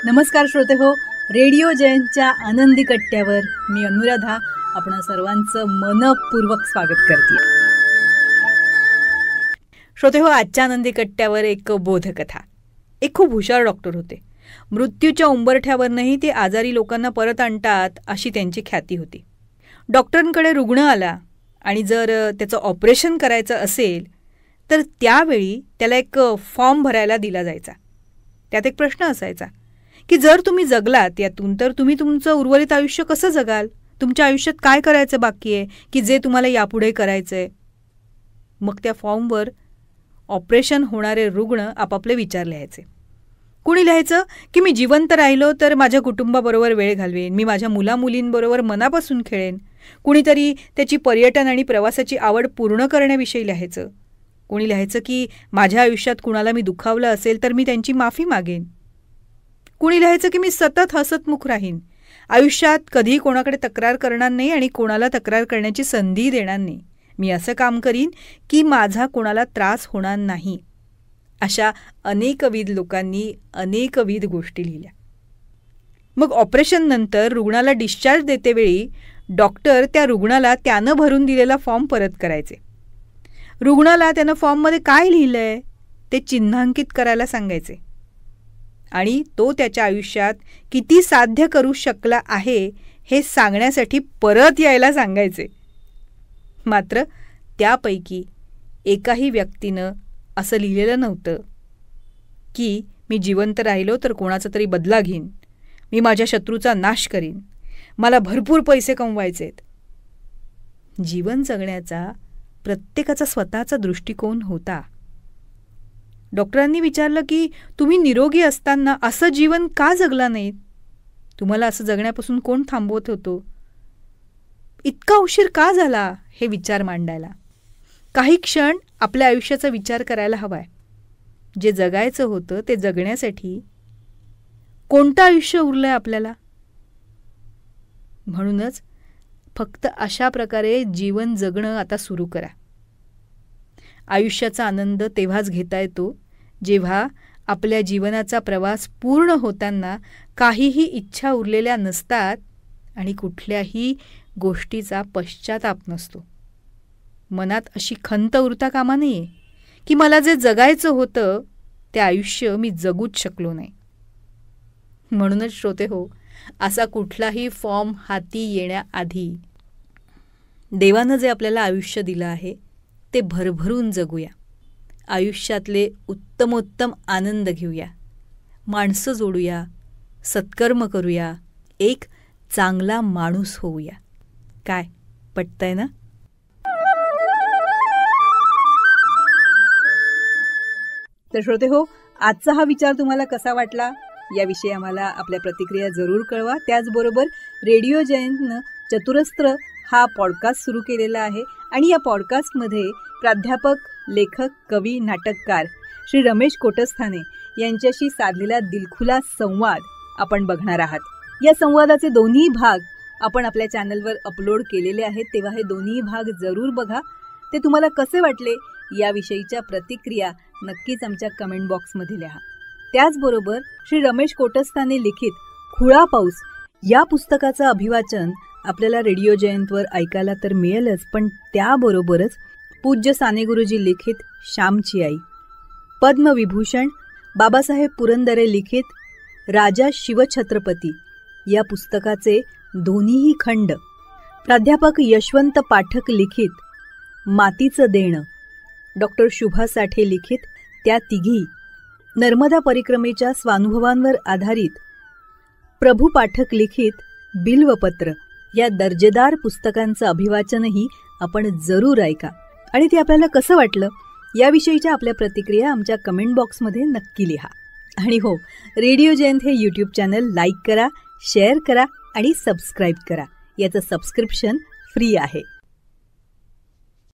नमस्कार श्रोते हो, रेडिओ जयंतच्या आनंदी कट्ट्यावर मी अनुराधा आपण सर्वांचं मनपूर्वक स्वागत करते. श्रोते हो, आजच्या आनंदी कट्ट्यावर एक बोधकथा. एक खूप हुशार डॉक्टर होते. मृत्यूच्या उंबरठ्यावरनंही ते आजारी लोकांना परत आणतात अशी त्यांची ख्याती होती. डॉक्टरांकडे रुग्ण आला आणि जर त्याचं ऑपरेशन करायचं असेल तर त्यावेळी त्याला एक फॉर्म भरायला दिला जायचा. त्यात एक प्रश्न असायचा की जर तुम्ही जगलात यातून तर तुम्ही तुमचं उर्वरित आयुष्य कसं जगाल, तुमच्या आयुष्यात काय करायचं बाकी आहे की जे तुम्हाला यापुढे करायचं आहे. मग त्या फॉर्मवर ऑपरेशन होणारे रुग्ण आपापले विचार लिहायचे. कुणी लिहायचं की मी जिवंत राहिलो तर माझ्या कुटुंबाबरोबर वेळ घालवेन, मी माझ्या मुलामुलींबरोबर मनापासून खेळेन. कुणीतरी त्याची पर्यटन आणि प्रवासाची आवड पूर्ण करण्याविषयी लिहायचं. कोणी लिहायचं की माझ्या आयुष्यात कुणाला मी दुखावलं असेल तर मी त्यांची माफी मागेन. कुणी लिहायचं की मी सतत हसतमुख राहीन, आयुष्यात कधीही कोणाकडे तक्रार करणार नाही आणि कोणाला तक्रार करण्याची संधी देणार नाही. मी असं काम करीन की माझा कोणाला त्रास होणार नाही. अशा अनेकविध लोकांनी अनेकविध गोष्टी लिहिल्या. मग ऑपरेशननंतर रुग्णाला डिस्चार्ज देतेवेळी डॉक्टर त्या रुग्णाला त्यानं भरून दिलेला फॉर्म परत करायचे. रुग्णाला त्यानं फॉर्ममध्ये काय लिहिलं आहे ते चिन्हांकित करायला सांगायचे आणि तो त्याच्या आयुष्यात किती साध्य करू शकला आहे हे सांगण्यासाठी परत यायला सांगायचे. मात्र त्यापैकी एकाही व्यक्तीनं असं लिहिलेलं नव्हतं की मी जिवंत राहिलो तर कोणाचा तरी बदला घेईन, मी माझ्या शत्रूचा नाश करीन, मला भरपूर पैसे कमवायचेत. जीवन जगण्याचा प्रत्येकाचा स्वतःचा दृष्टिकोन होता. डॉक्टरांनी विचारलं की तुम्ही निरोगी असताना असं जीवन का जगला नाहीत? तुम्हाला असं जगण्यापासून कोण थांबवत होतो? इतका उशीर का झाला हे विचार मांडायला? काही क्षण आपल्या आयुष्याचा विचार करायला हवाय. जे जगायचं होतं ते जगण्यासाठी कोणतं आयुष्य उरलंय आपल्याला? म्हणूनच फक्त अशा प्रकारे जीवन जगणं आता सुरू करा. आयुष्याचा आनंद तेव्हाच घेता येतो जेव्हा आपल्या जीवनाचा प्रवास पूर्ण होताना काहीही इच्छा उरलेल्या नसतात आणि कुठल्याही गोष्टीचा पश्चाताप नसतो. मनात अशी खंत उरता कामा नये की मला जे जगायचं होतं ते आयुष्य मी जगूच शकलो नाही. म्हणूनच श्रोते हो, असा कुठलाही फॉर्म हाती येण्याआधी देवानं जे आपल्याला आयुष्य दिलं आहे ते भरभरून जगूया. आयुष्यातले उत्तमोत्तम आनंद घेऊया, माणसं जोडूया, सत्कर्म करूया, एक चांगला माणूस होऊया. काय पटतंय ना? तर श्रोते हो, आजचा हा विचार तुम्हाला कसा वाटला याविषयी आम्हाला आपल्या प्रतिक्रिया जरूर कळवा. त्याचबरोबर रेडिओ जयंतनं चतुरस्त्र हा पॉडकास्ट सुरू केलेला आहे आणि या पॉडकास्टमध्ये प्राध्यापक, लेखक, कवी, नाटककार श्री रमेश कोटस्थाने यांच्याशी साधलेला दिलखुलास संवाद आपण बघणार आहात. या संवादाचे दोन्ही भाग आपण आपल्या चॅनलवर अपलोड केलेले आहेत, तेव्हा हे दोन्ही भाग जरूर बघा. ते तुम्हाला कसे वाटले याविषयीच्या प्रतिक्रिया नक्कीच आमच्या कमेंट बॉक्समध्ये लिहा. त्याचबरोबर श्री रमेश कोटस्थाने लिखित खुळा पाऊस या पुस्तकाचं अभिवाचन आपल्याला रेडिओ जयंतवर ऐकायला तर मिळेलच, पण त्याबरोबरच पूज्य साने गुरुजी लिखित श्यामची आई, पद्मविभूषण बाबासाहेब पुरंदरे लिखित राजा शिवछत्रपती या पुस्तकाचे दोन्हीही खंड, प्राध्यापक यशवंत पाठक लिखित मातीचं देणं, डॉक्टर शुभा साठे लिखित त्या तिघी, नर्मदा परिक्रमेच्या स्वानुभवांवर आधारित प्रभू पाठक लिखित बिल्वपत्र या दर्जेदार पुस्तकांचं अभिवाचनही आपण जरूर ऐका. आणि ते आपल्याला कसं वाटलं याविषयीच्या आपल्या प्रतिक्रिया आमच्या कमेंट बॉक्समध्ये नक्की लिहा. आणि हो, रेडिओ जयंत हे यूट्यूब चॅनल लाईक करा, शेअर करा आणि सबस्क्राईब करा. याचं सबस्क्रिप्शन फ्री आहे.